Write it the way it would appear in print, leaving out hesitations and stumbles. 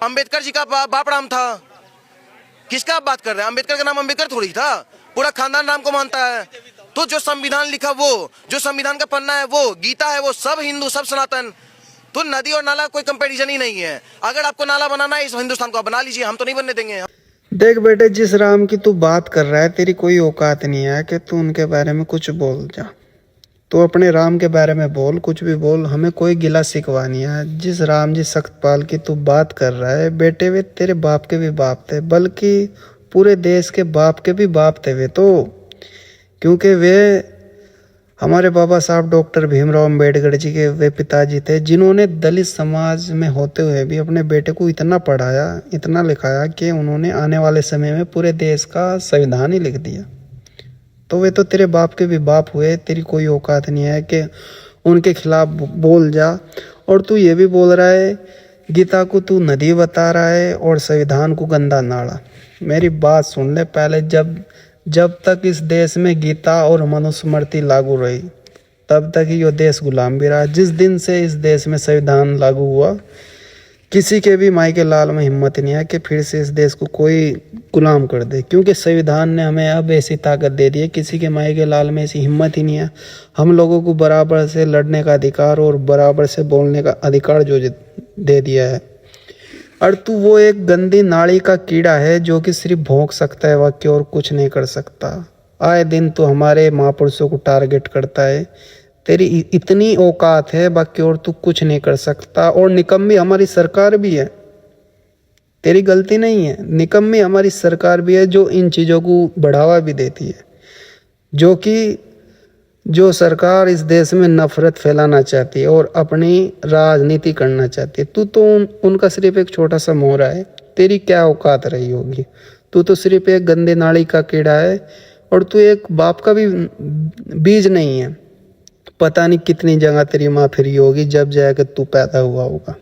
अंबेडकर जी का बाप राम था। किसका आप बात कर रहे हैं? अंबेडकर का नाम अंबेडकर थोड़ी था, पूरा खानदान राम को मानता है। तो जो संविधान लिखा वो, जो संविधान का पन्ना है वो, गीता है वो, सब हिंदू, सब सनातन। तो नदी और नाला कोई कंपैरिजन ही नहीं है। अगर आपको नाला बनाना है इस हिंदुस्तान को, आप बना लीजिए, हम तो नहीं बनने देंगे। देख बेटे, जिस राम की तू बात कर रहा है, तेरी कोई औकात नहीं है कि तू उनके बारे में कुछ बोल जा। तो अपने राम के बारे में बोल, कुछ भी बोल, हमें कोई गिला शिकवा नहीं है। जिस राम जी सख्तपाल की तू बात कर रहा है बेटे, वे तेरे बाप के भी बाप थे, बल्कि पूरे देश के बाप के भी बाप थे वे तो। क्योंकि वे हमारे बाबा साहब डॉक्टर भीमराव अंबेडकर जी के वे पिताजी थे, जिन्होंने दलित समाज में होते हुए भी अपने बेटे को इतना पढ़ाया, इतना लिखाया कि उन्होंने आने वाले समय में पूरे देश का संविधान ही लिख दिया। तो वे तो तेरे बाप के भी बाप हुए। तेरी कोई औकात नहीं है कि उनके खिलाफ बोल जा। और तू ये भी बोल रहा है गीता को तू नदी बता रहा है और संविधान को गंदा नाला। मेरी बात सुन ले पहले, जब तक इस देश में गीता और मनुस्मृति लागू रही तब तक ही ये देश गुलाम भी रहा। जिस दिन से इस देश में संविधान लागू हुआ, किसी के भी माई के लाल में हिम्मत नहीं है कि फिर से इस देश को कोई गुलाम कर दे, क्योंकि संविधान ने हमें अब ऐसी ताकत दे दी है, किसी के माई के लाल में ऐसी हिम्मत ही नहीं है। हम लोगों को बराबर से लड़ने का अधिकार और बराबर से बोलने का अधिकार जो दे दिया है। और तू वो एक गंदी नाली का कीड़ा है जो कि सिर्फ भौंक सकता है वाक्य और कुछ नहीं कर सकता। आए दिन तू हमारे महापुरुषों को टारगेट करता है। तेरी इतनी औकात है बाकी और तू कुछ नहीं कर सकता। और निकम्मी हमारी सरकार भी है, तेरी गलती नहीं है। निकम्मी हमारी सरकार भी है जो इन चीज़ों को बढ़ावा भी देती है, जो सरकार इस देश में नफरत फैलाना चाहती है और अपनी राजनीति करना चाहती है। तू तो उनका सिर्फ एक छोटा सा मोहरा है। तेरी क्या औकात रही होगी? तू तो सिर्फ एक गंदे नाली का कीड़ा है और तू एक बाप का भी बीज नहीं है। पता नहीं कितनी जगह तेरी माँ फिरी होगी जब जाकर तू पैदा हुआ होगा।